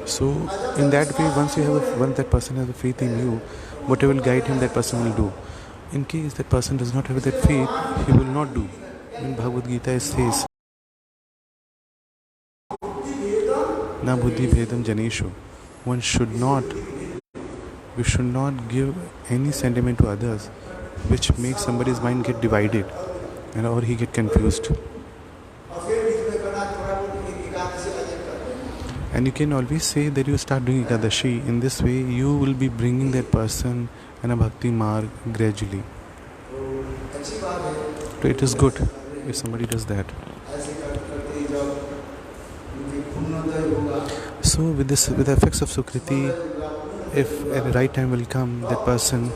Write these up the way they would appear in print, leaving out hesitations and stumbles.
So in that way, once that person has a faith in you, whatever will guide him, that person will do. In case that person does not have that faith, he will not do. In Bhagavad Gita it says, "Na buddhi bhedam janeshu." One should not, we should not give any sentiment to others, which makes somebody's mind get divided, and or he get confused. And you can always say that you start doing Ekadashi. In this way, you will be bringing that person in a bhakti marg gradually. So it is good if somebody does that. So with the effects of Sukriti, if at the right time will come, that person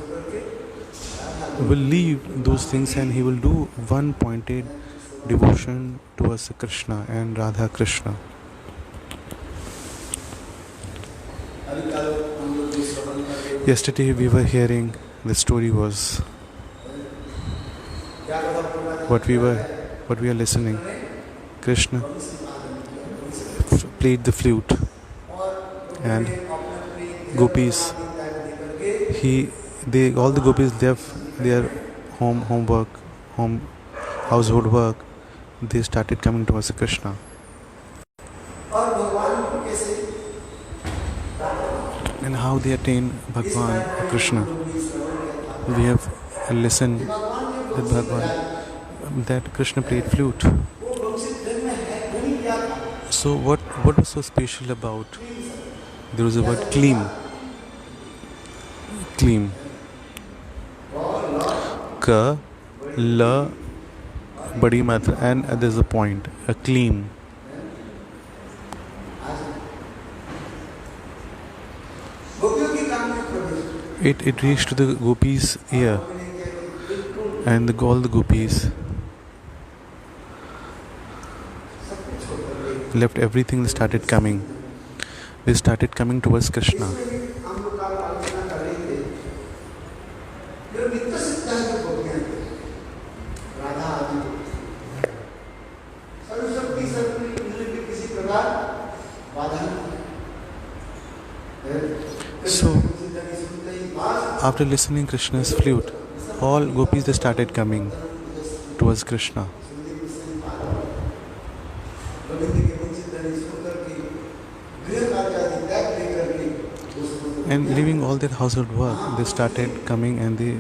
will leave those things and he will do one pointed devotion towards Krishna and Radha Krishna. Yesterday we were hearing, the story was what we are listening. Krishna played the flute and gopis, all the gopis left their household work. They started coming towards Krishna. And how they attain Bhagwan Krishna. We have listened with Bhagwan that Krishna played flute. So what was so special about? There was a word kleem. Kleem. Ka, la, badi matra, and there's a point. A kleem. It reached to the gopis' ear, and all the gopis left everything and started coming. They started coming towards Krishna. So after listening Krishna's flute, all gopis they started coming towards Krishna. And leaving all their household work, they started coming and they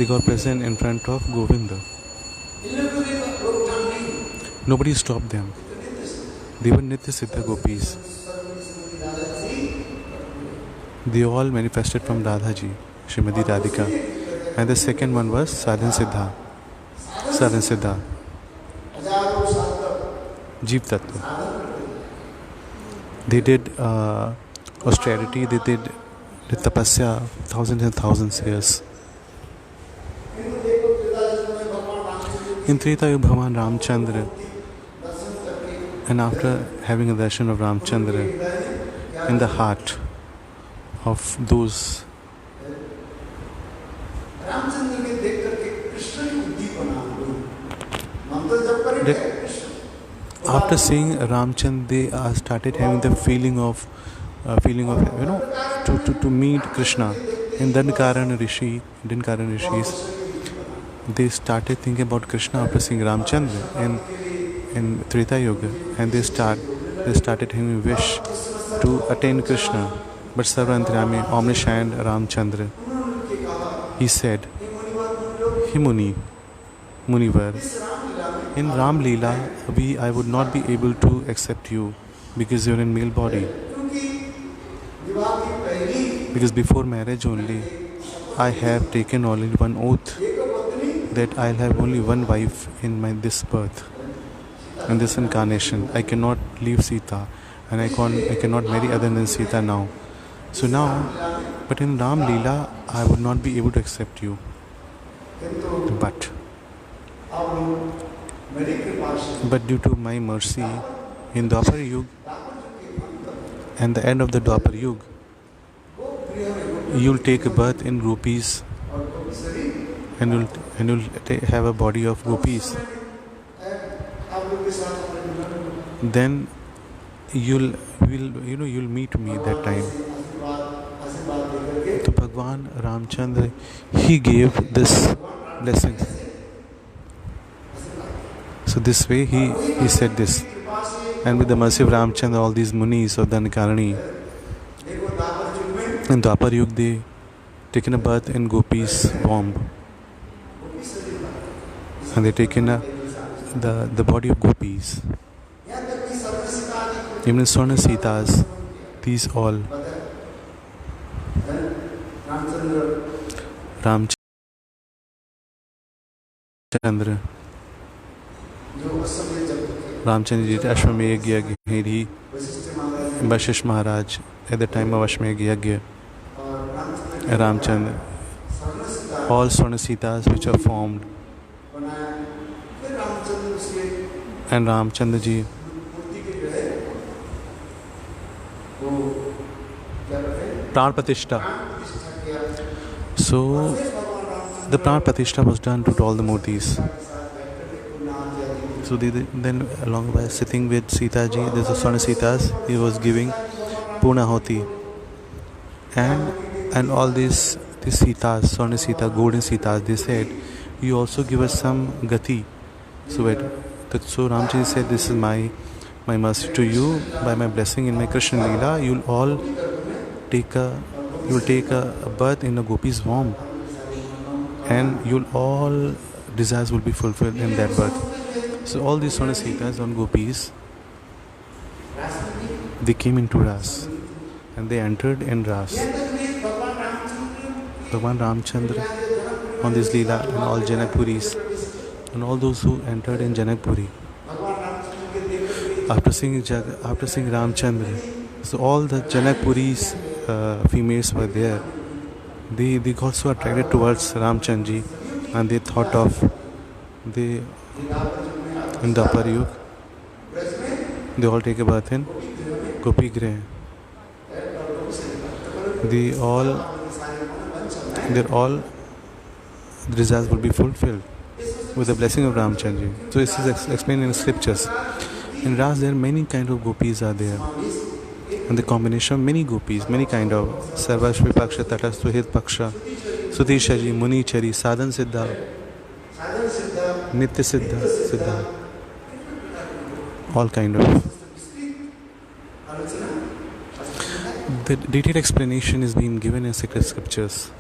got present in front of Govinda. Nobody stopped them. They were Nitya Siddha gopis. They all manifested from Radhaji, Srimati Radhika. And the second one was Sadhan Siddha. Jeev Tattva. They did austerity, they did tapasya, thousands and thousands of years. In Treta Yuga, Bhagavan Ramchandra, and after having a darshan of Ramchandra in the heart of those, after seeing Ramchandra, they started having the feeling of to meet Krishna. In Dankarana Rishis, they started thinking about Krishna after seeing Ramchandra in Treta Yuga, and they started having a wish to attain Krishna. But Sarvantrami, omniscient Ramchandra, he said, "He Munivar, in Ram Leela, I would not be able to accept you because you're in male body. Because before marriage only, I have taken only one oath that I'll have only one wife in this birth, in this incarnation. I cannot leave Sita, and I cannot marry other than Sita now. So now, but in Ram Leela, I would not be able to accept you. But due to my mercy, in Dwapar Yuga and the end of the Dwapar Yuga, you'll take a birth in gopis, and you'll have a body of gopis. Then you'll meet me that time. So Bhagwan Ramchandra, he gave this blessing. So this way he said this. And with the mercy of Ramchandra, all these munis of Danikarani in Dwapar Yug, they taken a bath in Gopi's womb. And they taken the body of Gopis. Even Swarna Sitas, these all. Ramchandra ji Ashwamedh Yagya, Vashisht Maharaj at the time of Ashwamedh Yagya, Ramchandra, all Swarnasitas which are formed, and Ramchandra ji Pran Pratishtha. So the Pran Pratishtha was done to all the murtis. So then along by sitting with Sita ji, there's a Swarnasitas, he was giving Purnahoti. And all these Sitas, Swarnasita, golden Sitas, they said, you also give us some gati. So Ramji said, this is my mercy to you. By my blessing in my Krishna Leela, you'll all take a birth in a Gopi's womb. And you'll all desires will be fulfilled in that birth. So all these Swarnasitas on Gopis, they came into Ras. And they entered in Ras. Bhagwan Ramchandra on this Leela and all Janakpuris and all those who entered in Janakpuri. After seeing Ramchandra, so all the Janakpuris females were there. They got so attracted towards Ramchandji, and they thought of in Dwapar Yug, they all take a bath in Gopi Greh. Their all desires will be fulfilled with the blessing of Ramchandji. So this is explained in scriptures. In Ras, there are many kind of gopis are there. And the combination of many gopis, many kind of Sarvashvi Paksha, Tatastuhit Paksha, Sutishaji, Munichari, Sadhan Siddha, Nitya Siddha, all kind of. The detailed explanation is being given in sacred scriptures.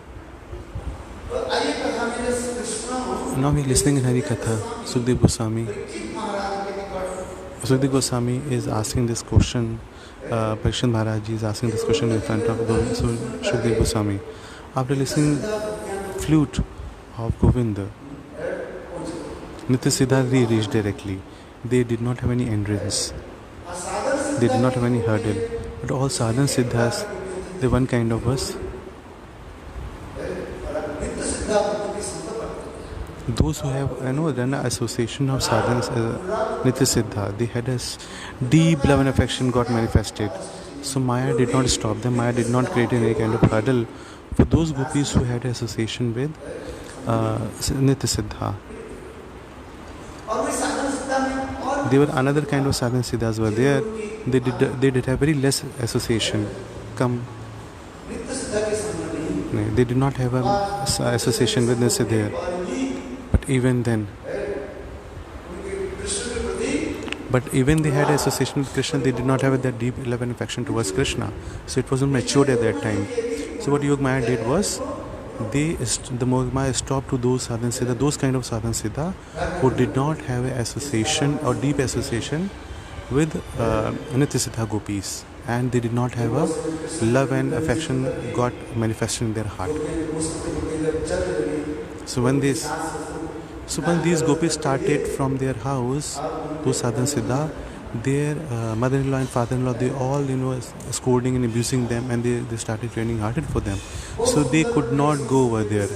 Now we are listening in Hari Katha. Sukdev Goswami is asking this question. Parikshit Maharaj is asking this question in front of Sukdev Goswami. After listening flute of Govinda, Nitya Siddha reached directly. They did not have any hindrance. They did not have any hurdle. But all sadhan siddhas, they one kind of us. Those who have done an association of sadhans, Nitya Siddha, they had a deep love and affection got manifested. So Maya did not stop them. Maya did not create any kind of hurdle for those gopis who had association with Nitya Siddha. They were another kind of sadhan siddhas were there. They did have very less association. They did not have an association with Nitya Siddha. But even they had association with Krishna, they did not have that deep love and affection towards Krishna. So it wasn't matured at that time. So what Yogamaya did was, the Yogamaya stopped to those sadhan siddha, those kind of sadhan siddha who did not have an association or deep association with Nitya Siddha gopis, and they did not have a love and affection got manifested in their heart. So when these gopis started from their house, those sadhan siddha, their mother-in-law and father-in-law, they all scolding and abusing them, and they started raining hearted for them. So they could not go over there.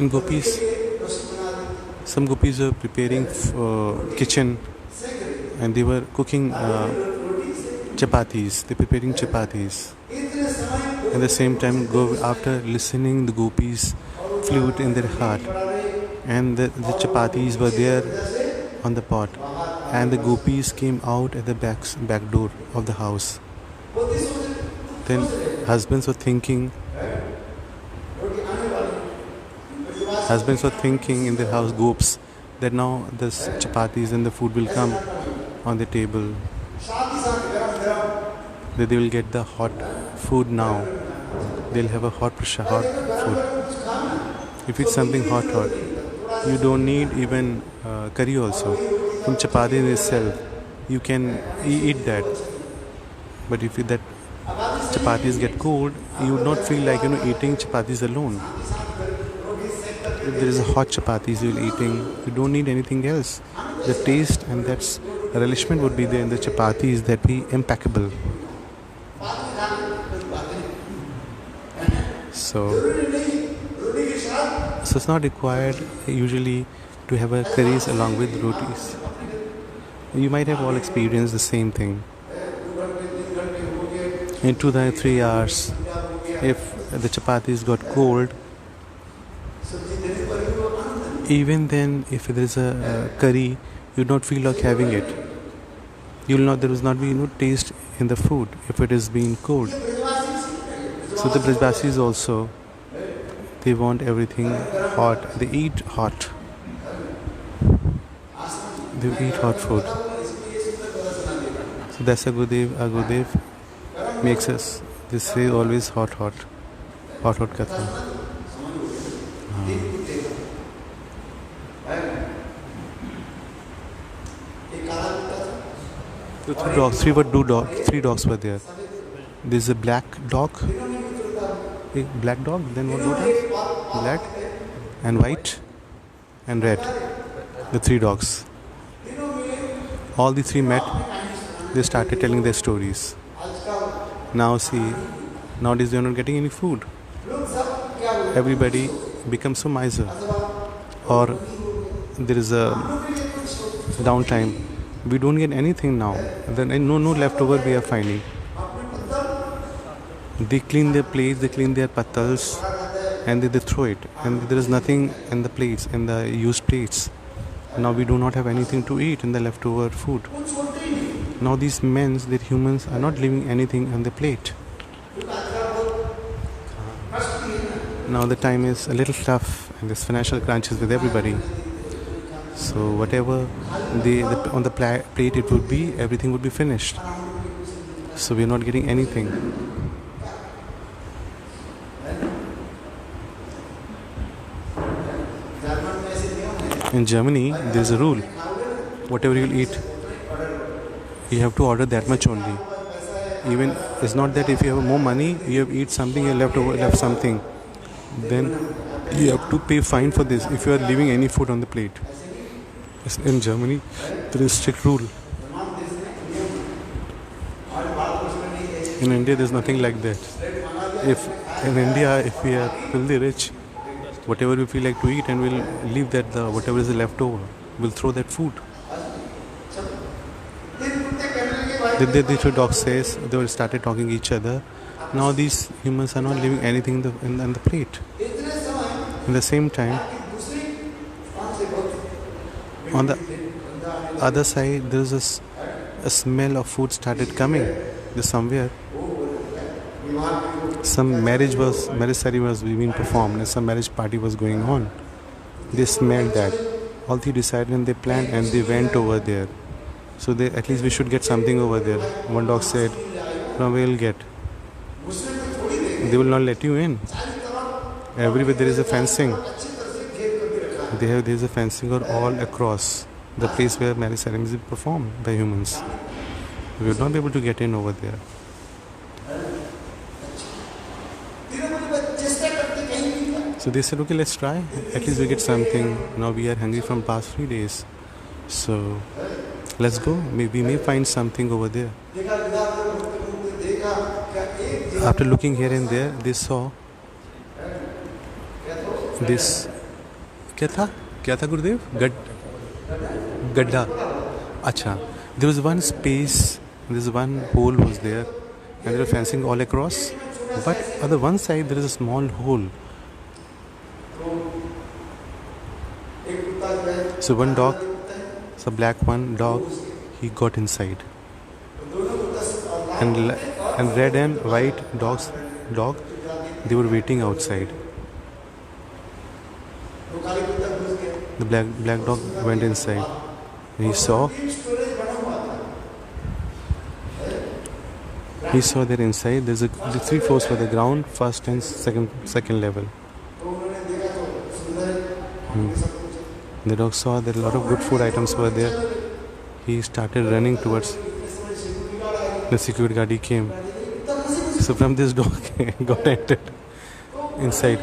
And some gopis were preparing kitchen, and they were cooking chapatis. They're preparing chapatis. At the same time, after listening the gopis' flute in their heart, and the chapatis were there on the pot, and the gopis came out at the back door of the house. Then husbands were thinking in their house, gops, that now the chapatis and the food will come on the table, that they will get the hot food now. They'll have a hot food. If it's something hot, you don't need even curry also. From chapati itself, you can eat that. But if that chapatis get cold, you would not feel like eating chapatis alone. If there is a hot chapatis you're eating, you don't need anything else. The taste and that's relishment would be there in the chapatis, that be impeccable. So it's not required usually to have a curries along with rotis. You might have all experienced the same thing. In 2 to 3 hours, if the chapatis got cold, even then, if there is a curry, you don't feel like having it. There will not be taste in the food if it is being cold. So the Brajbasis also, they want everything hot. They eat hot. They eat hot food. So that's a Gurudev makes us. They say always hot katha. So three dogs were there. There's a black dog. Black dog, then what else? Black and white and red. The 3 dogs. All the 3 met. They started telling their stories. Now see, nowadays they are not getting any food. Everybody becomes so miser. Or there is a downtime. We don't get anything now. Then no leftover we are finding. They clean their plates, they clean their patals, and they throw it. And there is nothing in the plates, in the used plates. Now we do not have anything to eat in the leftover food. Now these men, these humans, are not leaving anything on the plate. Now the time is a little tough, and there's financial crunches with everybody. So whatever on the plate it would be, everything would be finished. So we are not getting anything. In Germany, there is a rule. Whatever you'll eat, you have to order that much only. Even it's not that if you have more money, you have eat something, you left something, then you have to pay fine for this if you are leaving any food on the plate. In Germany, there is strict rule. In India, there's nothing like that. If in India, if we are filthy rich, whatever we feel like to eat, and we'll leave that whatever is left over, we'll throw that food. The 2 dogs says they started talking each other. Now these humans are not leaving anything in the plate. In the same time, on the other side, there is a smell of food started coming. There's somewhere some marriage ceremony was being performed, and some marriage party was going on. They smelled that. All 3 decided and they planned, and they went over there. So at least we should get something over there. One dog said, "From where we'll get? They will not let you in. Everywhere there is a fencing. There is a fencing all across the place where marriage ceremonies are performed by humans. We will not be able to get in over there." So they said, "Okay, let's try. At least we get something. Now we are hungry from past 3 days. So let's go. Maybe we may find something over there." After looking here and there, they saw this. क्या था गुरुदेव? Gadda. Acha. There was one space This one hole was there, and there was fencing all across. But on the one side there is a small hole. So one dog, so black one dog, he got inside, and red and white dog, they were waiting outside. The black dog went inside. He saw that inside there's the 3 floors for the ground, first and second level. The dog saw that a lot of good food items were there. He started running towards the security guard. He came. So from this dog got entered inside.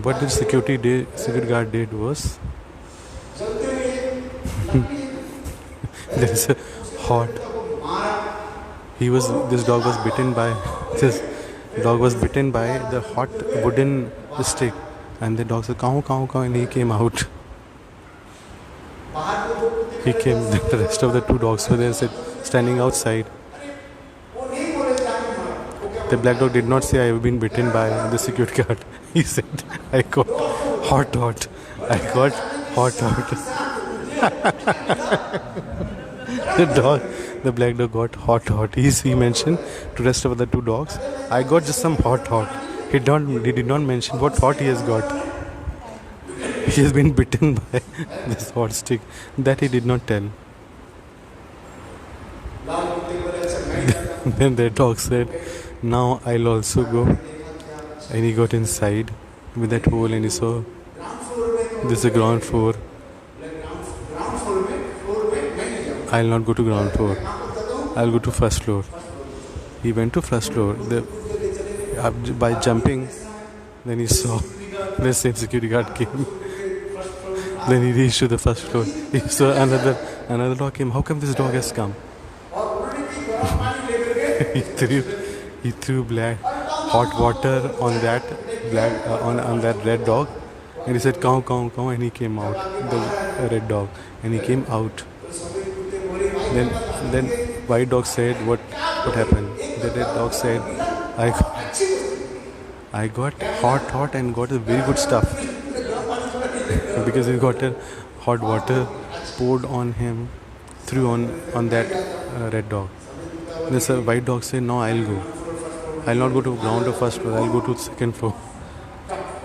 What the security guard did was there is a hot. This dog was bitten by the hot wooden stick, and the dog said "Kaun, kaun, kaun," and he came out. He came. The rest of the 2 dogs were there, standing outside. The black dog did not say, "I have been bitten by the security guard." He said, "I got hot. I got hot." The black dog got hot. He mentioned to rest of the 2 dogs, "I got just some hot." He did not mention what hot he has got. He has been bitten by this hot stick. That he did not tell. Then the dog said, "Now I'll also go." And he got inside with that hole, and he saw this is the ground floor. I'll not go to ground floor. I'll go to first floor. He went to first floor. By jumping, then he saw the same security guard came. Then he reached to the first floor. He saw another dog came. How come this dog has come? He threw black hot water on that on that red dog, and he said "Kaun, kaun, kaun," and he came out. The red dog, and he came out. Then white dog said, "What happened?" The red dog said, I got hot and got a very good stuff." Because he got a hot water poured on him, threw on that red dog. This white dog said, "No, I'll go. I'll not go to ground or first floor. I'll go to second floor.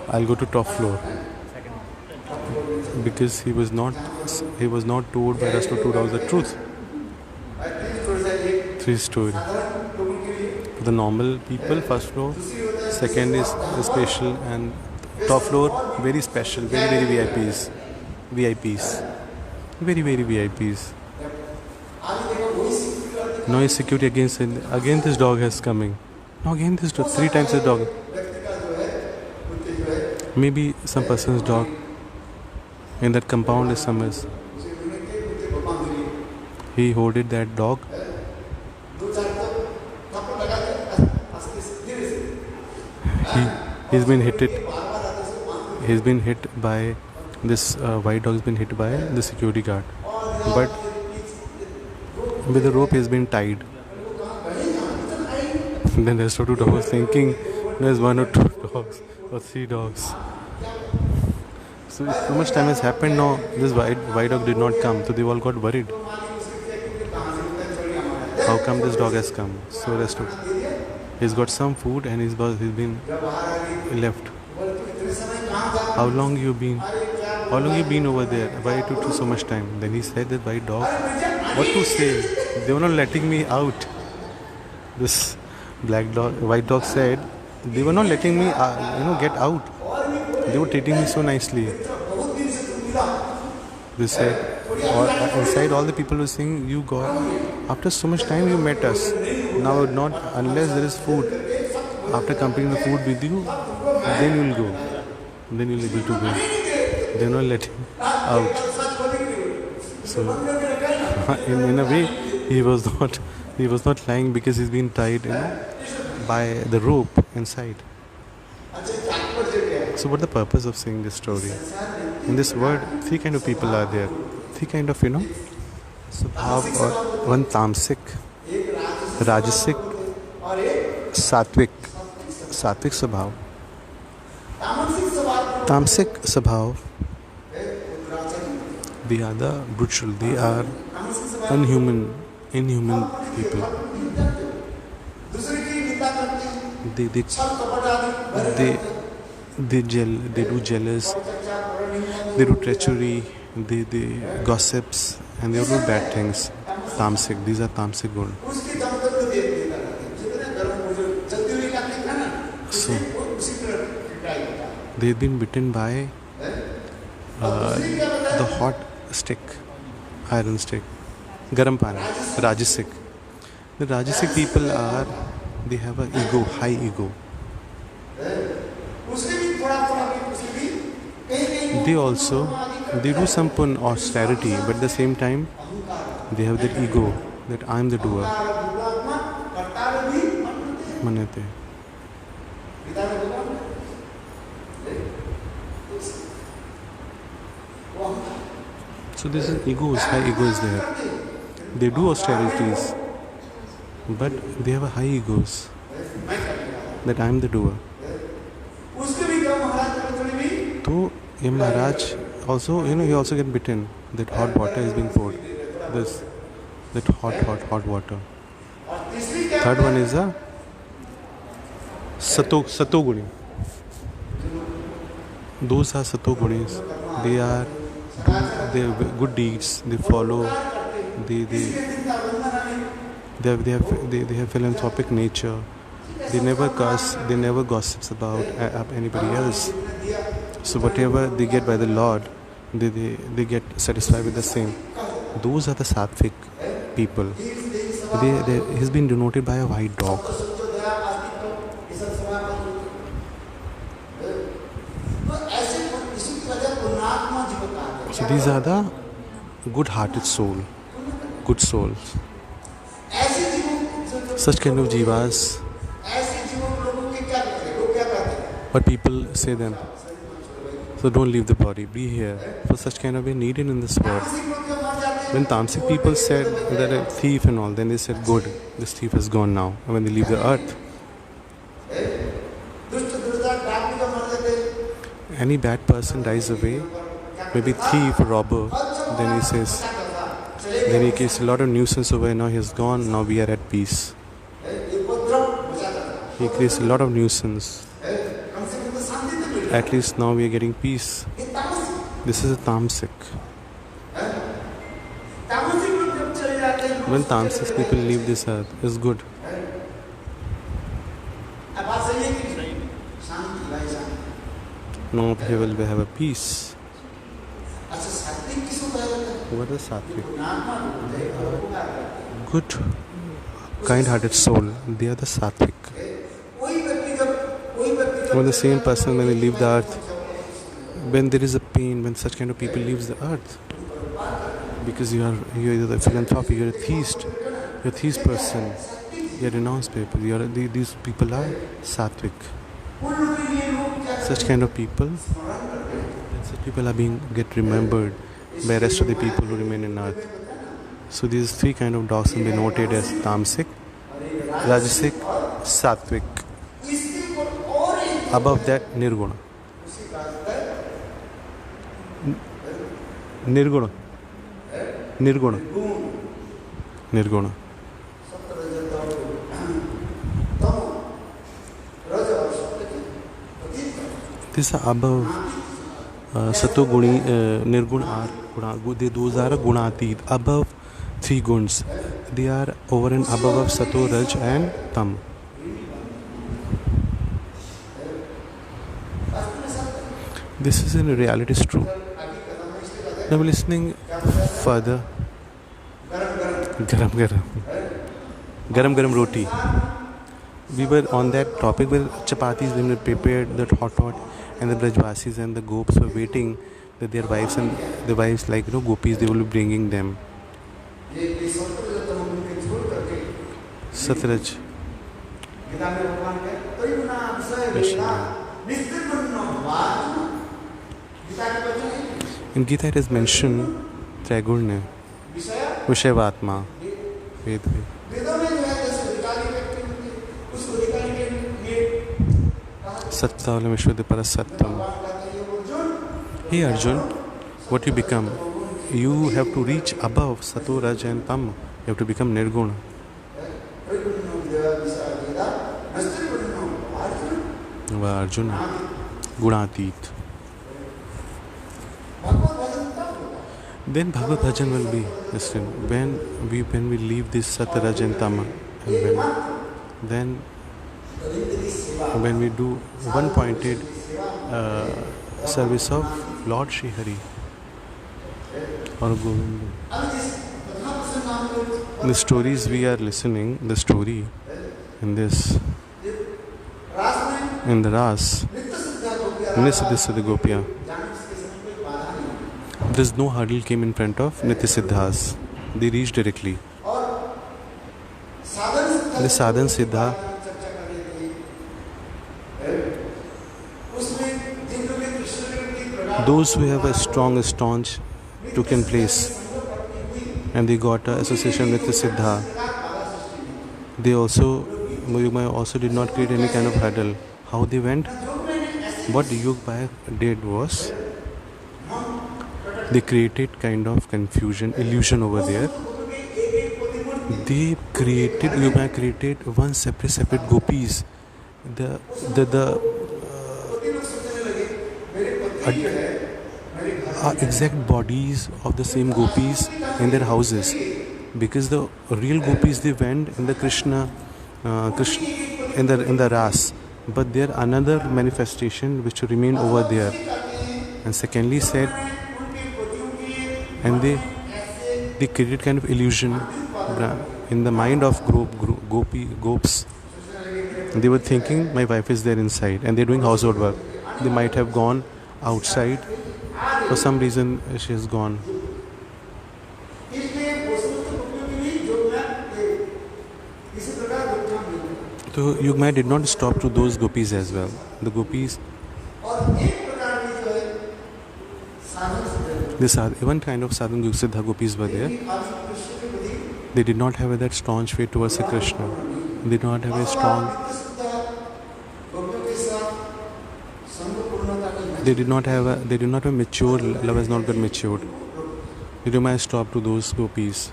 I'll go to top floor." Because he was not told by rest of 2 dogs the truth. 3 story. For the normal people, first floor, second is special, and top floor very special, very VIPs. Very VIPs. Now security again this dog is coming. Now again this dog, 3 times the dog. Maybe some person's dog in that compound is somewhere. He holded that dog. He's been hit by this white dog. Has been hit by the security guard, but with the rope he has been tied. Then the rest of 2 dogs thinking there's 1 or 2 dogs or 3 dogs. So much time has happened now. This white dog did not come, so they all got worried. How come this dog has come? So rest of he's got some food and he's been left. How long you been over there? Why it took so much time? Then he said that white dog, what to say? They were not letting me out. This white dog said, they were not letting me get out. They were treating me so nicely. They said, inside all the people were saying, you got, after so much time you met us. Now not unless there is food. After completing the food with you, then you will go. Then you will be able to go. They are not letting out. So in a way, he was not lying, because he's been tied by the rope inside. So what the purpose of saying this story? In this world, 3 kind of people are there. 3 kind of, Subhav, or one tamasic, राजसिक, सात्विक, सात्विक स्वभाव, तामसिक स्वभाव, they are the brutal, they are inhuman people. They they they do jealous, they do treachery, they gossips, and they do bad things. Tamasic, these are tamasic gun. So they've been bitten by the hot stick, iron stick, garam pani, rajasic. The rajasic people are, they have an ego, high ego. They do some pun austerity, but at the same time they have that ego that I am the doer. Manate. So this is ego, high ego is there. They do austerities, but they have a high egos that I am the doer. So Yam Maharaj also, he also get bitten. That hot water is being poured. That hot water. Third one is a Satoguni. Those are Satogunis. They are good deeds. They follow. They have philanthropic nature. They never curse. They never gossips about anybody else. So whatever they get by the Lord, they get satisfied with the same. Those are the sattvic people. He's been denoted by a white dog. So these are the good-hearted soul, good souls. Such kind of jivas. But people say them, so don't leave the body, be here. For such kind of a needed in this world. When Tamasic people said that a thief and all, then they said, good, this thief is gone now. And when they leave the earth, any bad person dies away, maybe thief, robber, then he says, then he creates a lot of nuisance over here, now he has gone, now we are at peace. He creates a lot of nuisance. At least now we are getting peace. This is a Tamasic. When Tamasic people leave this earth, it's good. Now we will have a peace. What is Sattvic? They are good, kind-hearted soul. They are the Sattvic. When the same person, when they leave the earth, when there is a pain, when such kind of people leaves the earth, because you are the philanthropic, you are a theist, you are a theist person, you are renounced people. These people are Sattvic. Such kind of people, such people get remembered by the rest of the people who remain in earth. So these three kind of dogs can be noted as Tamasic, Rajasic, Sattvic. Above that, Nirguna. Nirguna. These are above Satoguni, Nirguna, those are Gunatit, above three guns. They are over and above Sato, Raj and Tam. This is in reality is true. Now we're listening further. Garam roti. We were on that topic where chapatis they were prepared, that hot, and the Brajvasis and the gopis were waiting that their wives and the wives like gopis, they will be bringing them. Satraj. In Gita it is mentioned Trigurna, Vishavatma, Sattvalam Vishwadipara Sattam. Hey Arjun, what you become? You have to reach above Sato, Raj and Tam. You have to become Nirguna. Arjuna, Gunatit. Then Bhagavad Bhajan will be, listen, when we leave this Sat, Raj and Tama, and when we do one-pointed service of Lord Shri Hari or Govinda. The stories we are listening, the story in this, in the Ras, Nisiddha Gopiya, there's no hurdle came in front of Nitisiddhas. They reached directly. The Sadhan Siddha, those who have a strong, staunch took in place and they got an association with the Siddha. They also, Yugmaya also did not create any kind of hurdle. How they went? What Yugmaya did was, they created kind of confusion, illusion over there. They created, Yugmaya created one separate gopis. The exact bodies of the same gopis in their houses, because the real gopis, they went in the Krishna in the Ras, but there another manifestation which remained over there. And secondly said, and they created kind of illusion in the mind of gopis. They were thinking my wife is there inside and they're doing household work. They might have gone outside. For some reason she has gone. So Yugmaya did not stop to those gopis as well. The gopis, even kind of Sadhan Siddha gopis were there. They did not have that staunch faith towards Krishna. They did not have a strong. They did not have a mature. Love has not got matured. Yugmaya stopped to those gopis.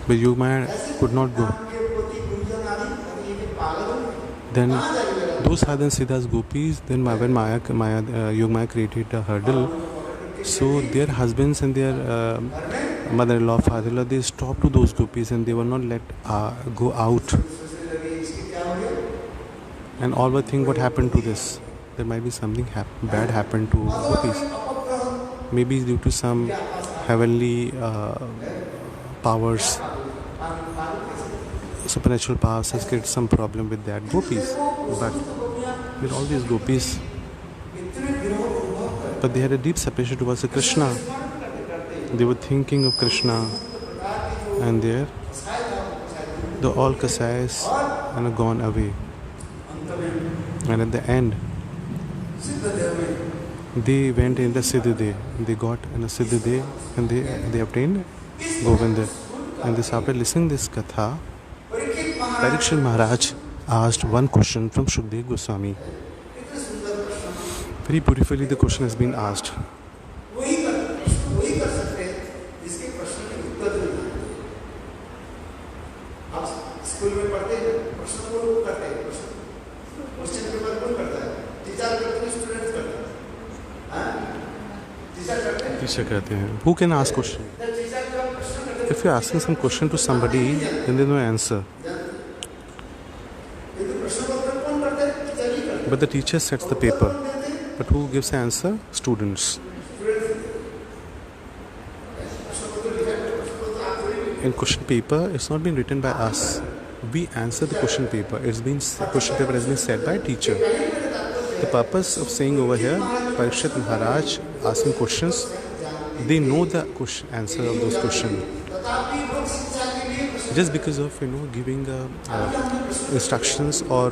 But Yugmaya could not go. Then those Sadhan Siddhas gopis, then when Yugmaya created a hurdle, so their husbands and their mother-in-law, father-in-law, they stopped to those gopis and they were not let go out. And all were thinking, what happened to this? There might be something bad happened to gopis. Maybe due to some heavenly powers, supernatural powers has created some problem with that gopis. But with all these gopis, but they had a deep separation towards Krishna. They were thinking of Krishna, and the all kasais and gone away. And at the end, they went in the Siddhide. They got in the Siddhide and they obtained Govinda. And this, after listening this katha, Parikshit Maharaj asked one question from Shukdev Goswami. Very beautifully the question has been asked. Who can ask question? If you are asking some question to somebody, then there is no answer. But the teacher sets the paper. But who gives the answer? Students. In question paper, it's not been written by us. We answer the question paper. Question paper has been said by a teacher. The purpose of saying over here, Parikshit Maharaj asking questions, they know the answer of those questions. Just because of giving instructions or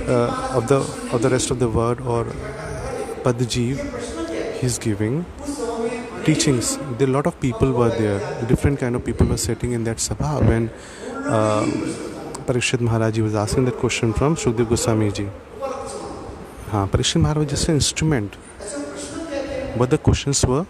of the rest of the word or Padjiv, he's giving teachings. There a lot of people were there. Different kind of people were sitting in that sabha when Parikshit Maharaj was asking that question from Shukdev Goswami ji. Parikshit Maharaj was just an instrument. But the questions were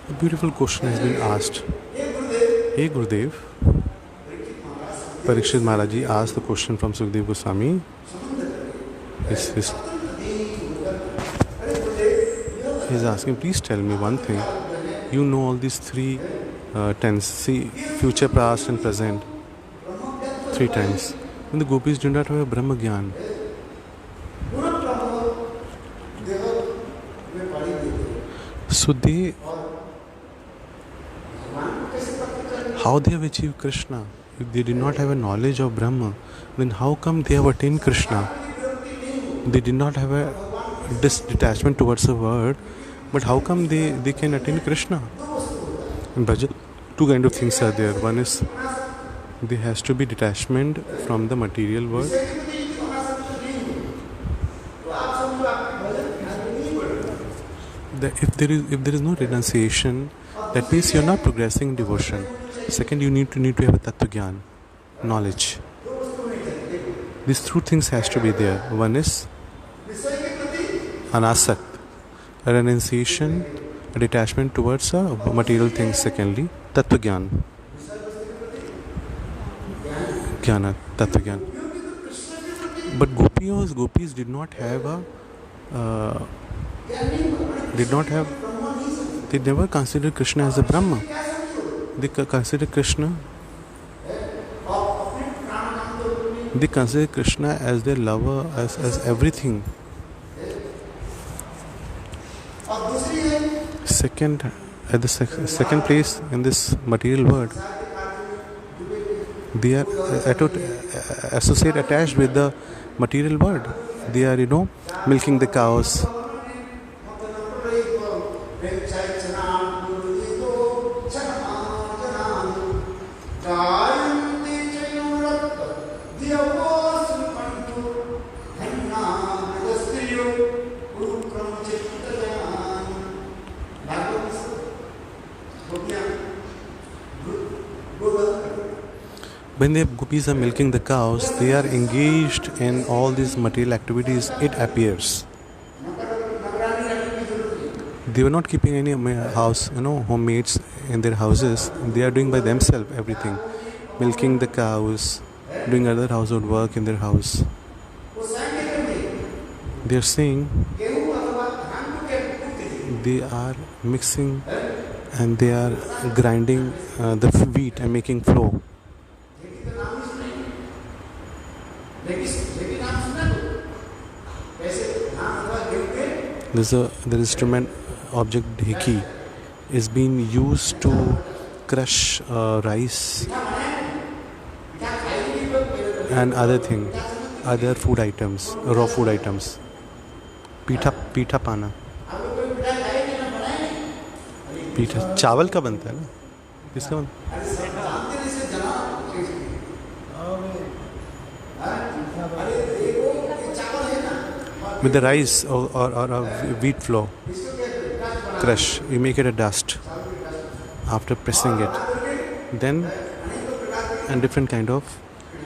a beautiful question has been asked. Hey Gurudev, Parikshit Maharaj ji asked the question from Shukdev Goswami. He's asking, please tell me one thing. You know all these three tense, see, future, past and present, 3 times. When the gopis do not have a Brahma Gyan, so how they have achieved Krishna? If they did not have a knowledge of Brahma, then how come they have attained Krishna? They did not have a detachment towards the word, but how come they can attain Krishna? In Bhajan, 2 kind of things are there. One is there has to be detachment from the material world. If there is no renunciation, that means you are not progressing in devotion. Second, you need to have a tattva gyan, knowledge. These 2 things has to be there. One is anasakt, a renunciation, a detachment towards material things. Secondly, tattva gyan, tattva gyan. But gopis did not have they never considered Krishna as a Brahma. They consider Krishna as their lover, as everything. Second, at the second place in this material world, they are attached with the material world. They are, milking the cows. When the gopis are milking the cows, they are engaged in all these material activities, it appears. They were not keeping any house, homemaids in their houses. They are doing by themselves everything. Milking the cows, doing other household work in their house. They are saying they are mixing and they are grinding the wheat and making flour. The instrument object dheki is being used to crush rice and other food items, raw food items. पीठा पाना, पीठा चावल का बनता है ना, किसका बनता है? With the rice or wheat flour crush, you make it a dust after pressing it. Then and different kind of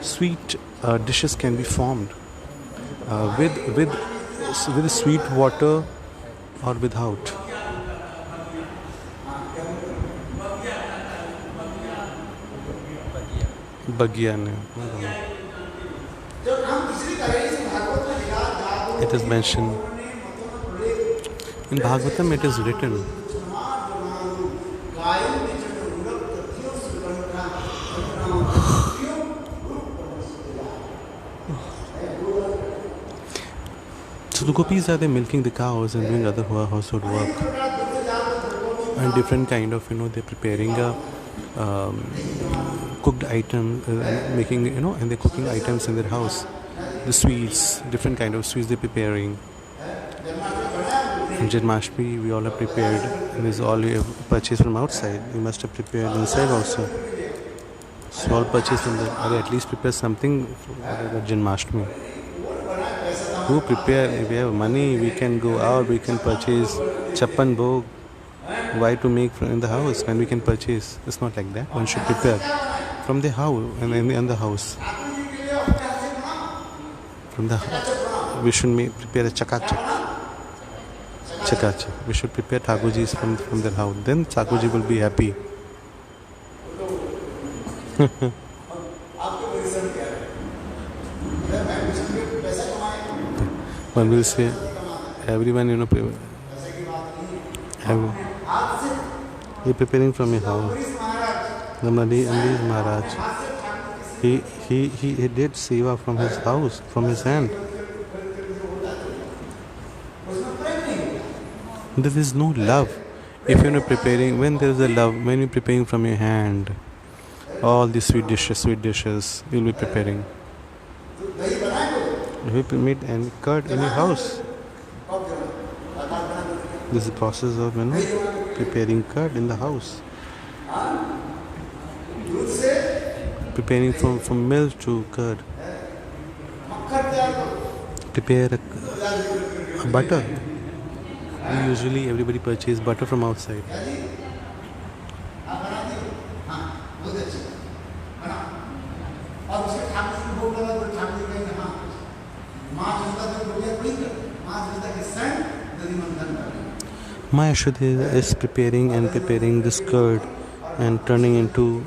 sweet dishes can be formed with sweet water or without. Bagyan. It is mentioned in Bhagavatam. It is written so the gopis are there milking the cows and doing other household work and different kind of they're preparing a cooked item, making and they're cooking items in their house. The sweets, different kind of sweets they're preparing. In Janmashtami, we all are prepared. And this is all you have purchased from outside. You must have prepared inside also. Small purchase from the, or at least prepare something for the Janmashtami. Who prepare? If we have money, we can go out, we can purchase chappan bhog. Why to make in the house when we can purchase? It's not like that. One should prepare from the house and in the house. From the we should prepare a chakachak. We should prepare Thakurjis from their house. Then Thakurji will be happy. One will say, everyone, you're preparing from your house. The Amrish Maharaj, he did seva from his house, from his hand. There is no love. If you're not preparing, when there is a love, when you're preparing from your hand, all the sweet dishes, you'll be preparing. You meet and curd in your house. This is the process of preparing curd in the house. Preparing from milk to curd. Prepare a butter. Usually everybody purchases butter from outside. Ma Yashoda is preparing this curd and turning into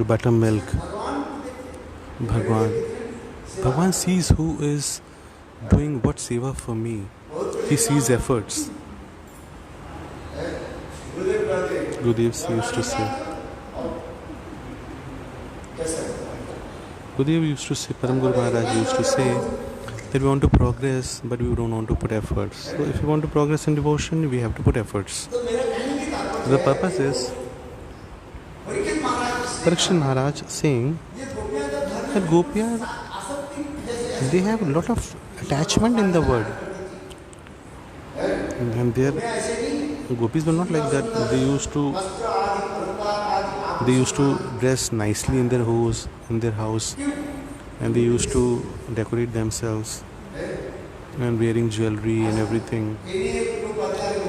buttermilk. Bhagwan sees who is doing what seva for me. He sees efforts. Gurudev used to say. Param Guru Maharaj used to say that we want to progress, but we don't want to put efforts. So if we want to progress in devotion, we have to put efforts. The purpose is Parikshit Maharaj saying that Gopiyas, they have a lot of attachment in the world. And their gopis were not like that. They used to dress nicely in their house, and they used to decorate themselves and wearing jewelry and everything.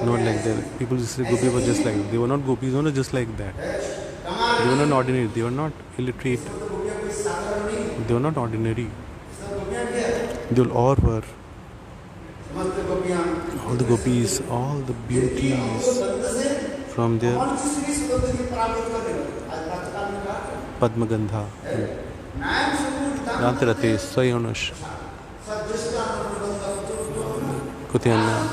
Not like that. People just say gopis were just like that. They were not gopis, not just like that. They were not ordinary. They were not illiterate. They were not ordinary. They all were. All the gopis, all the beauties from their Padmagandha, Rantarate, Swayonush, Kutyana,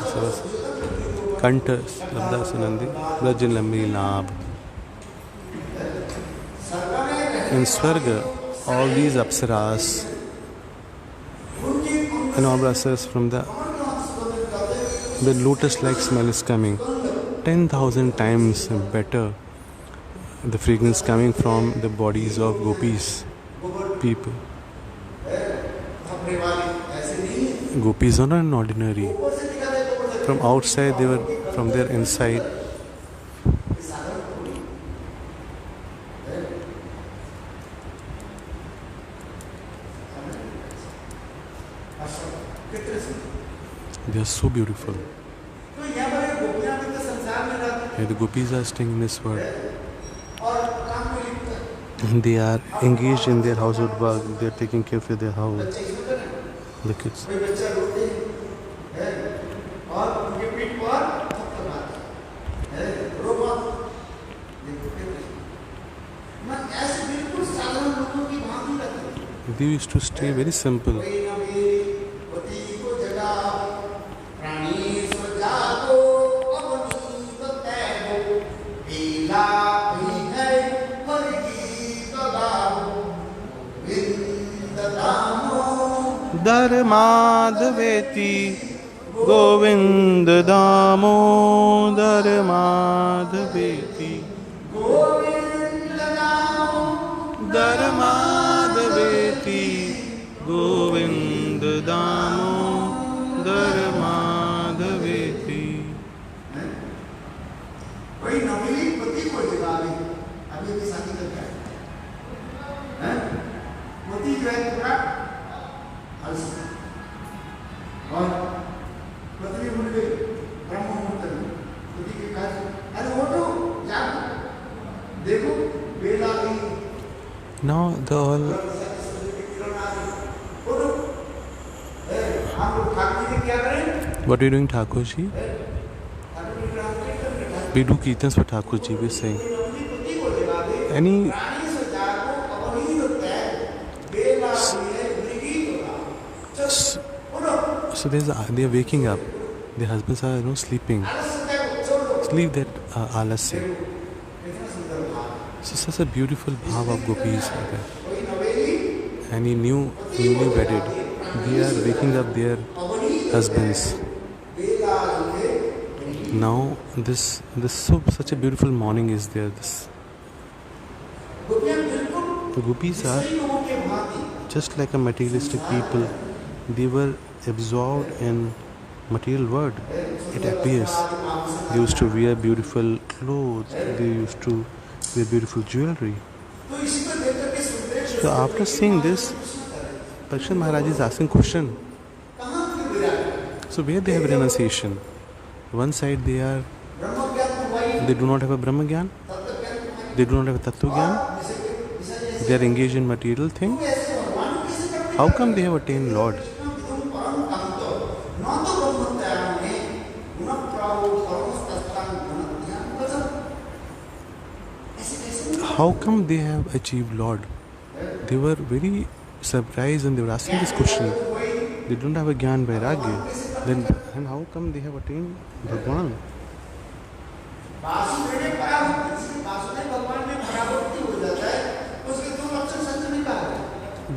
Kantas, Labda Sunandi, Rajin Lambi Nab. In Swarga, all these apsaras and all rasas from the lotus-like smell is coming 10,000 times better. The fragrance coming from the bodies of gopis, people. Gopis are not ordinary. From outside, they were from their inside. They are so beautiful. Yeah, the gopis are staying in this world. They are engaged in their household work. They are taking care of their house. The kids. They used to stay very simple. Madhaveti Govind Damodar Madhaveti Govind Madhaveti Govind Damodar Madhaveti. कोई नवली पति को जगा ले, अभी भी शादी करता है। Now the all what are you doing, Thakur ji? We do kirtans for Thakur ji. We're saying any. So they are waking up. Their husbands are sleeping. Leave that alasya. So such a beautiful bhav of gopis are there. And newly wedded, they are waking up their husbands. Now this such a beautiful morning is there. The gopis are just like a materialistic people. They were absorbed in material world. It appears they used to wear beautiful clothes, they used to wear beautiful jewelry. So after seeing this, Parikshit Maharaj is asking question. So where they have renunciation? One side they do not have a Brahma Gyan, they do not have a Tattva Gyan, they are engaged in material thing. How come they have attained Lord? How come they have achieved Lord? They were very surprised and they were asking this question. They don't have a Gyan Vairagya. Then and how come they have attained Bhagwan?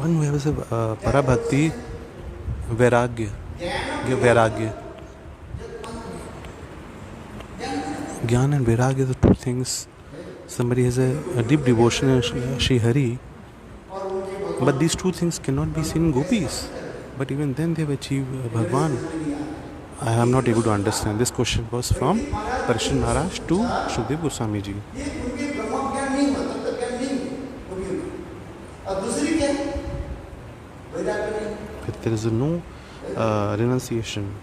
One who has a Parabhakti, Vairagya. Gyan and Vairagya are the two things. Somebody has a deep devotion in Shri Hari, but these two things cannot be seen in gopis. But even then they have achieved Bhagwan. I am not able to understand. This question was from Parikshit Maharaj to Shukdev Goswami ji. But there is no renunciation.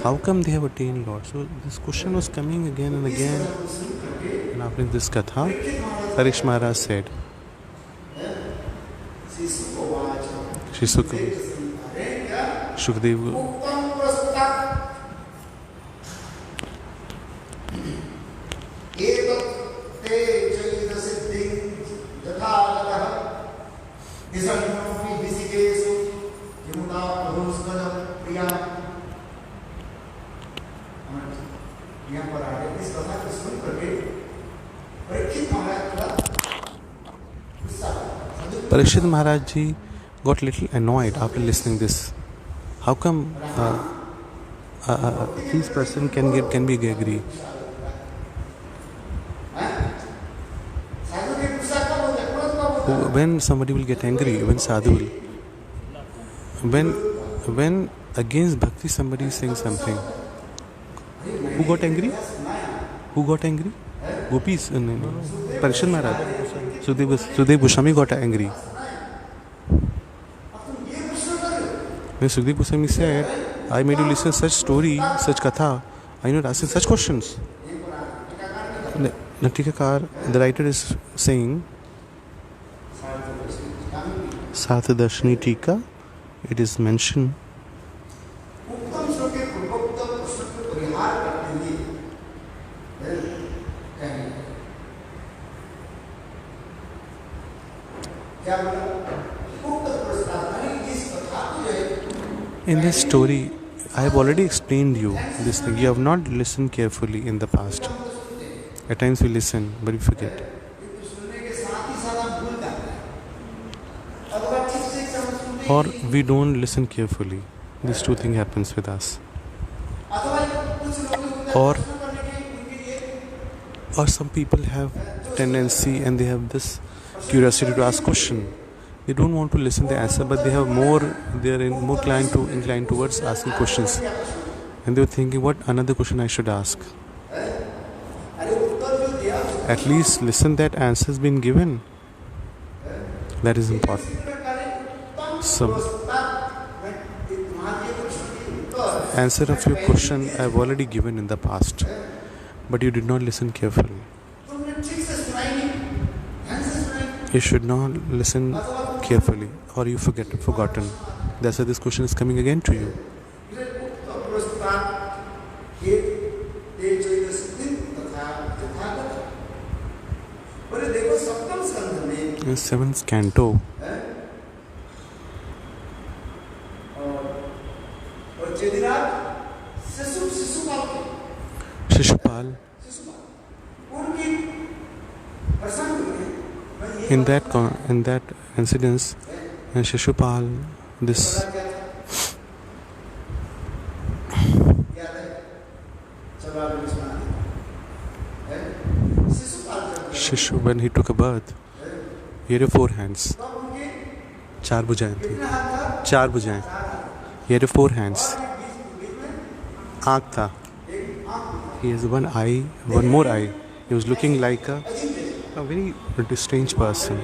How come they have attained Lord? So this question was coming again and again. And after this katha, Parikshit Maharaj said, Shukdev, Parikshit Maharaj ji got little annoyed after listening this. How come this person can be angry? When somebody will get angry, when sadhu will, when against bhakti somebody is saying something, who got angry? Gopis, Parikshit Maharaj. Shukdev Goswami got angry. When Shukdev Goswami said, I made you listen such story, such katha, I not asking such questions. Natikakar, the writer is saying, Sathadarshini Tika, it is mentioned in this story. I have already explained you this thing. You have not listened carefully in the past. At times we listen, but we forget. Or we don't listen carefully. These two things happens with us. Or some people have tendency and they have this curiosity to ask question. They don't want to listen the answer, but they are more inclined towards asking questions. And they were thinking, what another question I should ask? At least listen that answer has been given. That is important. So, answer of your question I have already given in the past, but you did not listen carefully. you should not listen carefully, or you forgotten. That's why this question is coming again to you. In 7th canto, Shishupal, in that incident, and Shishupal, this Shishu, when he took a birth, he had 4 hands. 4 भुजाएं थी. 4 भुजाएं. He had 4 hands. आँख था. He has 1 eye, 1 more eye. He was looking like a very strange person.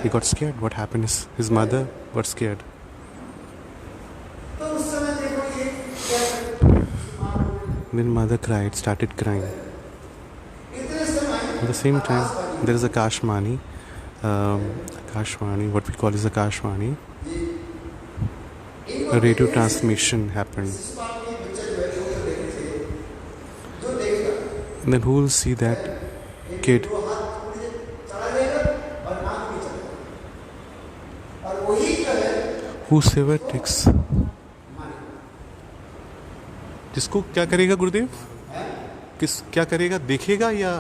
He got scared. What happened is his mother got scared. Then mother cried, started crying. At the same time, there is Akashvani, what we call is Akashvani. A radio transmission happened. And then who will see that kid? Whosoever takes. जिसको क्या करेगा गुरुदेव? क्या करेगा? देखेगा या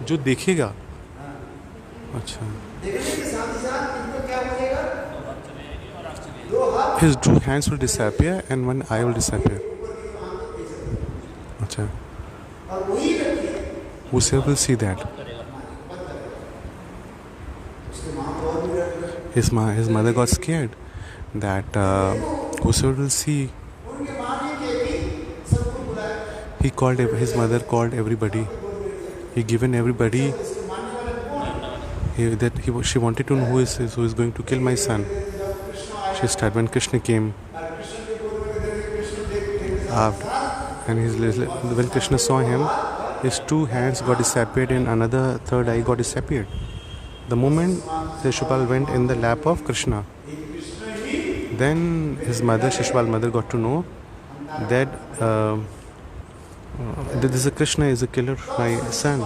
जो देखेगा? अच्छा. His 2 hands will disappear and 1 eye will disappear. अच्छा. Whosoever will see that. His mother got scared that whosoever will see. His mother called everybody. He given everybody she wanted to know who is going to kill my son. She started when Krishna came. And when Krishna saw him, his 2 hands got disappeared and another 3rd eye got disappeared. The moment Shishupal went in the lap of Krishna, then his mother, Shishupal's mother, got to know that this Krishna is a killer of my son.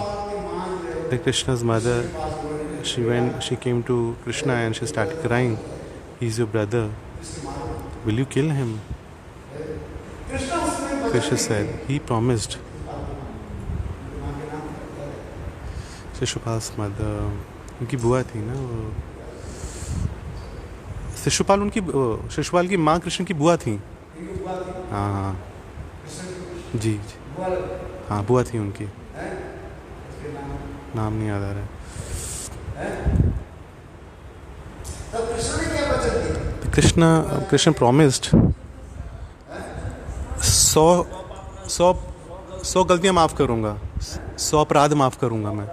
Then Krishna's mother, she came to Krishna and she started crying. He's your brother. Will you kill him? Krishna said, he promised. Shishupal's mother, उनकी बुआ थी ना वो. शिशुपाल की माँ कृष्ण की बुआ थी. हाँ जी. हाँ बुआ थी उनकी. नाम नहीं याद आ रहा है. Krishna promised 100 गलतियां माफ करूंगा, 100 अपराध माफ करूंगा मैं.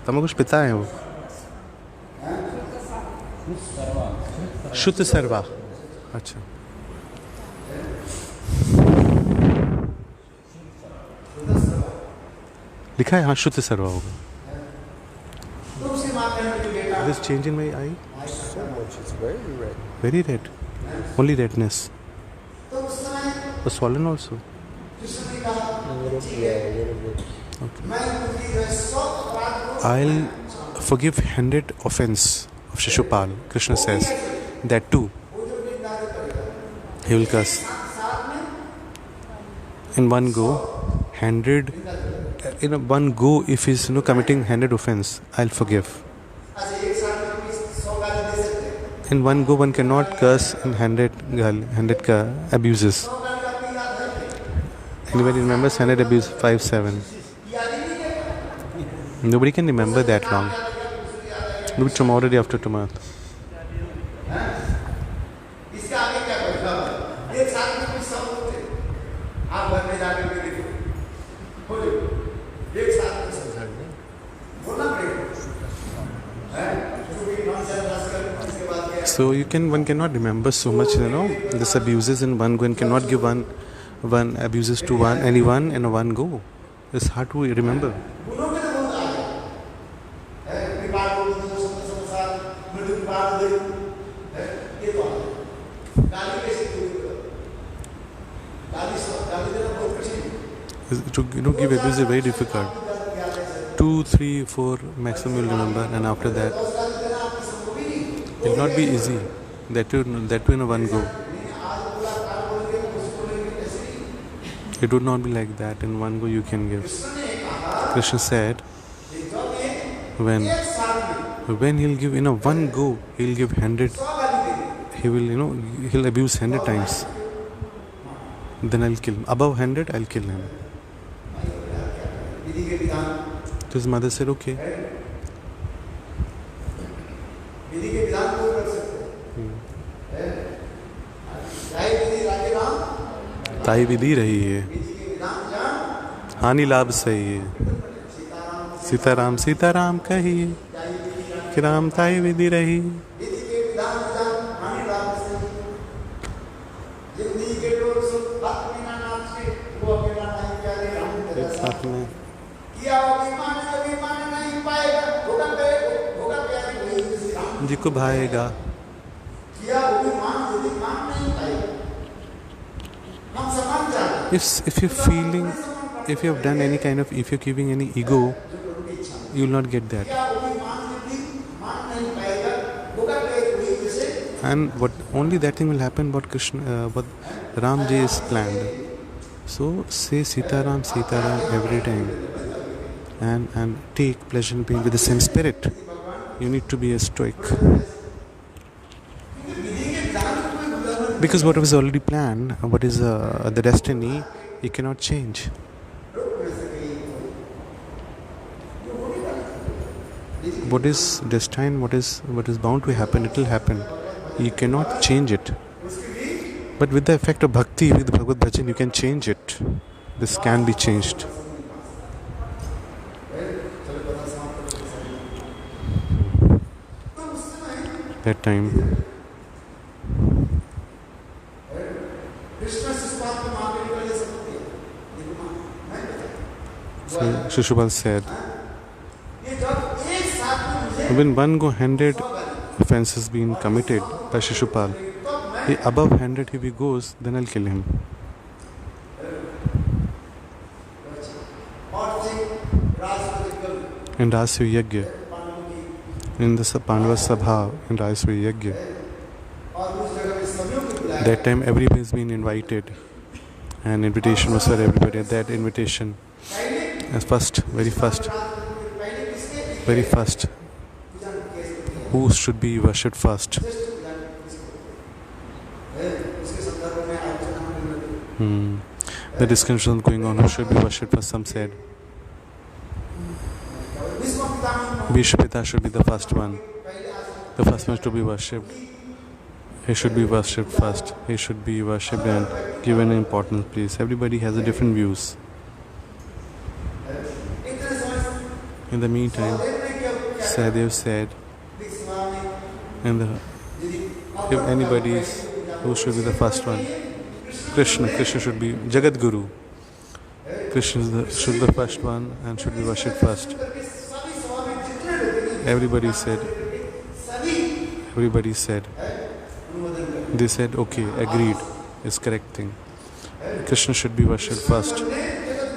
तमघोष पिता है वो. शुद्ध सर्वा. अच्छा. लिखा है हाँ शुद्ध सर्वा होगा. This change in my eye? So much, it's very red. Very red. Only redness. The swollen also. Okay. I'll forgive 100 offense of Shishupal. Krishna says that too. He will curse in one go 100. In one go, if he's committing 100 offense, I'll forgive. In one go, one cannot curse in 100 abuses. Anybody remembers 100 abuse 5-7? Nobody can remember that long. Maybe tomorrow, day after tomorrow. So one cannot remember so much, this abuses in one go, and cannot give one abuses to anyone in a one go. It's hard to remember. To give abuse is very difficult. 2, 3, 4 maximum you'll remember, and after that it will not be easy. That too in a one go. It would not be like that. In one go you can give. Krishna said, when he'll give in a one go, he'll give 100. He will, he'll abuse 100 times. Then I'll kill him. Above 100, I'll kill him. So his mother said, okay. ताई विधि रही है, हानि लाभ सही है। सीताराम सीताराम कहिए कि राम ताई विधि रही। साथ में जिसको भाएगा, if you're feeling, if you have done any kind of, if you're giving any ego, you will not get that. And what only that thing will happen what Krishna, what Ramji is planned. So say Sitaram Sitaram every time, and take pleasure in being with the same spirit. You need to be a stoic, because what was already planned, what is the destiny, you cannot change. What is destined, what is bound to happen, it will happen. You cannot change it. But with the effect of bhakti, with Bhagavad Bhajan, you can change it. This can be changed. That time, so Shishupal said, when one go 100 offenses being committed by Shishupal, above 100 if he goes, then I'll kill him. In Rajasva Yajna, in the Pandava Sabha, in Rajasva Yajna, that time everybody has been invited, and invitation was for everybody. That invitation, very first, who should be worshipped first? The discussion going on, who should be worshipped first? Some said Bhishma should be the first one. The first one to be worshipped. He should be worshipped first. He should be worshipped and given importance, please. Everybody has a different views. In the meantime, Sahadev said, if anybody is, who should be the first one? Krishna should be Jagat Guru. Krishna should be the first one and should be worshipped first. Everybody said, they said, okay, agreed, it's correct thing. Krishna should be worshipped first.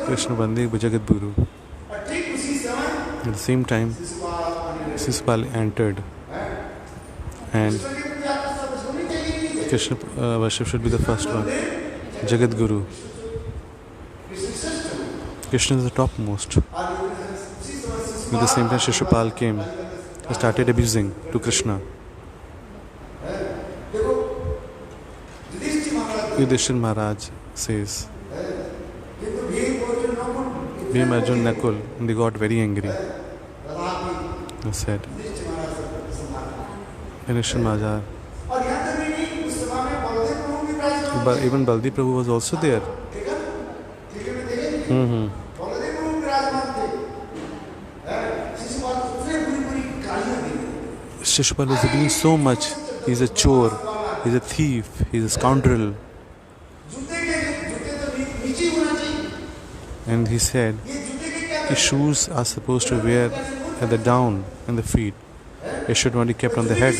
Krishna Bande Jagat Guru. At the same time, Shishupal entered, and Krishna worship should be the first one. Jagat Guru. Krishna is the topmost. At the same time, Shishupal came. He started abusing to Krishna. Yudhishthira Maharaj says, Bhim, Arjun, Nakul, and they got very angry. They said, Yudhishthira Maharaj. But even Baldev Prabhu was also there. Shishupal was doing so much. He's a chore, he's a thief, he's a scoundrel. And he said, the shoes are supposed to wear at the down and the feet. It should not be kept on the head.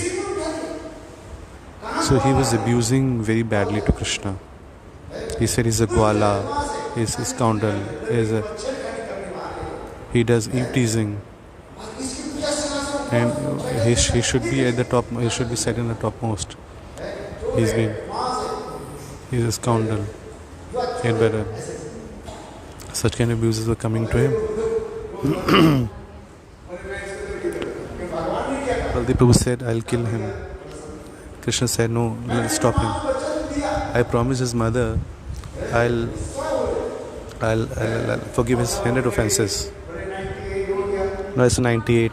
So he was abusing very badly to Krishna. He said he's a gwala, he's a scoundrel, he does eve teasing. And he should be at the top, he should be set in the topmost. He's a scoundrel. Yet better. Such kind of abuses were coming to him. Baldev Prabhu said, I'll kill him. Krishna said, no, let's stop him. I promised his mother, I'll forgive his 100 offenses. No, it's 98.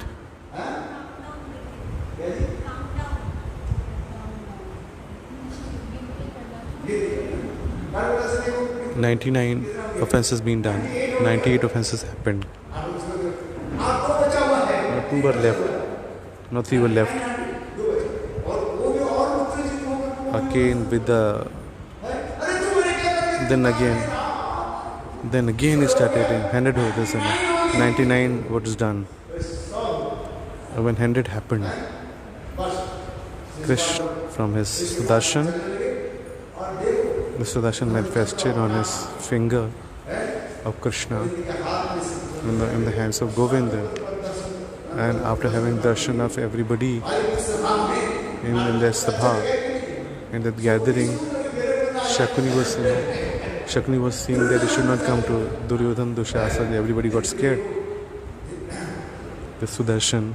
99 offenses been done. 98 offenses happened. Not two were left. Not three were left. Again with the... Then again he started in 100 this 99 what is done. When 100 happened, Krishna from his Sudarshan, the Sudarshan manifested on his finger of Krishna in the hands of Govinda. And after having darshan of everybody in their sabha, in that gathering, Shakuni was seeing that he should not come to Duryodhana, Dushasana. Everybody got scared. The Sudarshan.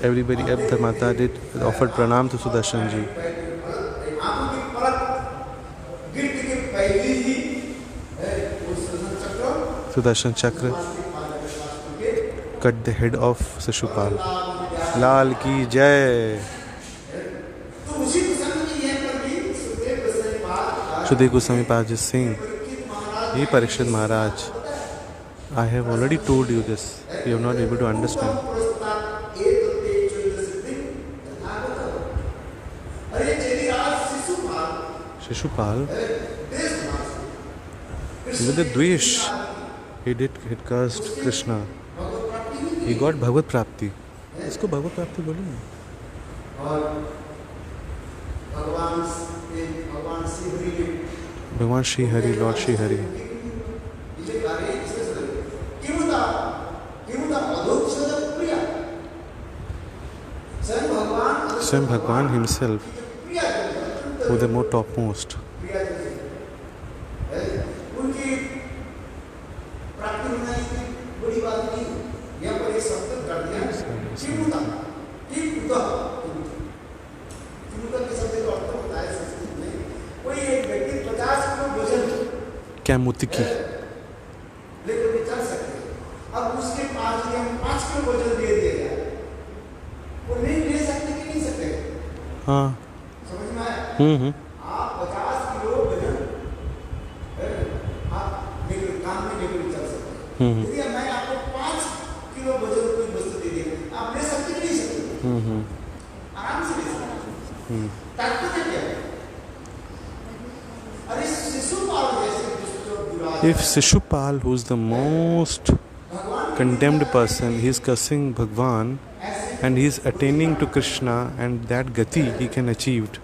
Everybody, Abdhamata offered pranam to Sudarshan ji. Sudarshan Chakra cut the head of Shishupal. Lal ki jai. Shukdev Goswami Pad is saying, Hey Parikshit Maharaj, I have already told you this. You are not able to understand. Shishupal, with the dvesh, he cursed Krishna. He got Bhagavad Prapti. इसको भगवत प्राप्ति बोले ना. भगवान Shri Hari, Lord Shri Hari. स्वयं भगवान himself who the more topmost. क्या मुतिकी अब उसके पास हम 5 किलो वजन दे दिया वो नहीं ले सकते कि नहीं सकते. हाँ समझ में आया. आप 50 किलो वजन आप काम में लेकर चल सकते हैं. यदि मैं आपको 5 किलो वजन कोई वस्तु दे दें आप ले सकते कि नहीं सकते. आराम से ले सकते. ताकत क्या है. अरे शिशुपाल जैसे if Shishupal, who is the most condemned person, he is cursing Bhagwan and he is attaining to Krishna, and that gati he can achieve.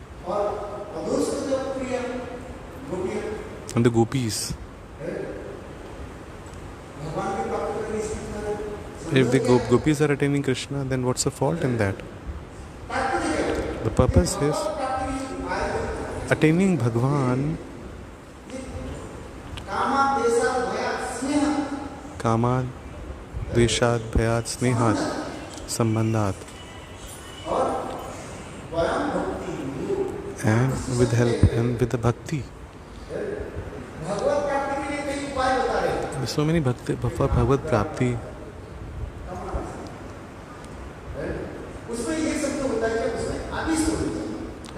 And the gopis. If the gopis are attaining Krishna, then what's the fault in that? The purpose is attaining Bhagwan. Kamad, Dveshad, Bhayat, Snehat, Sambandhat. And with help and with the bhakti. There's so many bhakti for Bhagavad Prapti.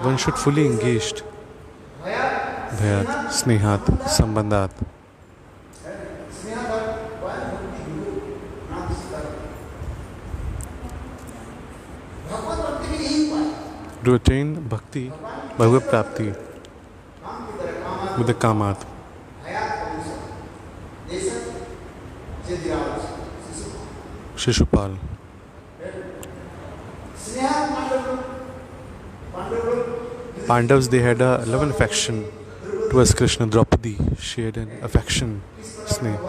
One should fully engaged. Bhayat, Snehat, Sambandhat. to attain bhakti, Bhagavad Prapti with the Kamat. Shishupal. Pandavas, they had a love and affection towards Krishna. Draupadi, she had an affection, sneh.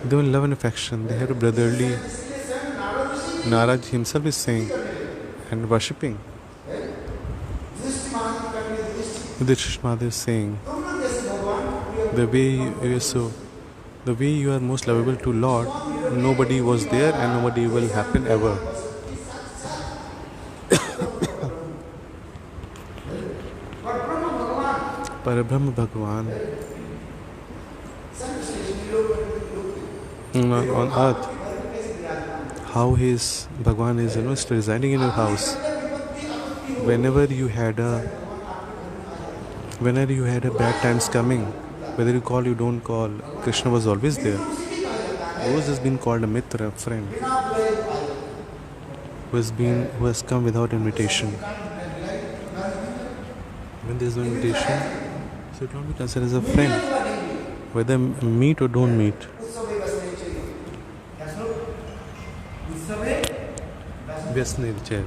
They were love and affection. They had a brotherly. Narad himself is saying and worshipping. Yudhishthira is saying, the way you are most lovable to Lord, nobody was there and nobody will happen ever. Parabrahma Bhagavan on earth, how his Bhagavan is still residing in your house. Whenever you had a bad times coming, whether you call, you don't call, Krishna was always there. Rose has been called a mitra, a friend, who has come without invitation. When there is no invitation, so it will not be considered as a friend, whether meet or don't meet. Vyasnirjay.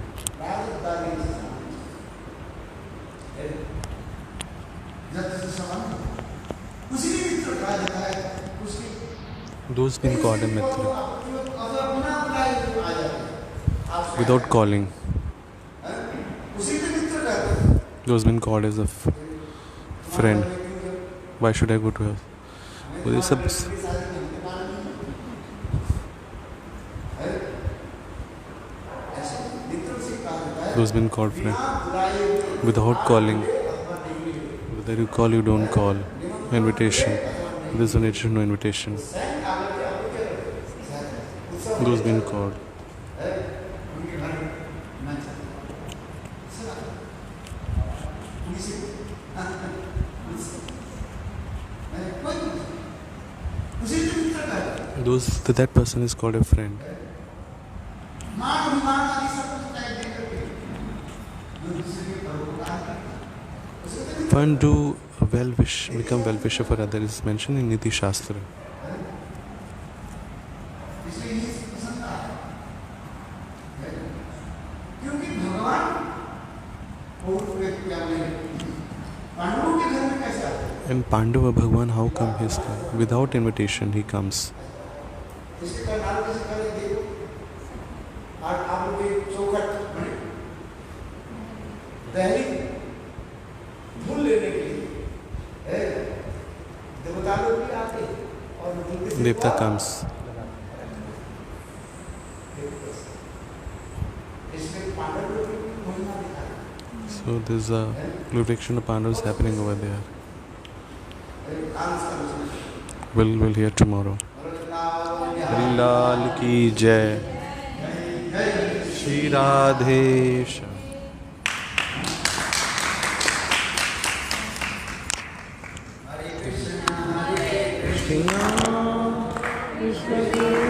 Those been called a mitra without calling. Those been called as a friend. Why should I go to her? Those been called friend without calling. Whether you call, you don't call. Invitation. There's no nature, no invitation. Those been called. That person is called a friend. One do become well-wisher for others is mentioned in Niti Shastra. And Pandava Bhagavan, how come he is come? Without invitation he comes. Devta comes. So there's a glorification of Pandavas happening over there. We'll hear tomorrow. Hari Lal ki jai. Shri Radhesha. Krishna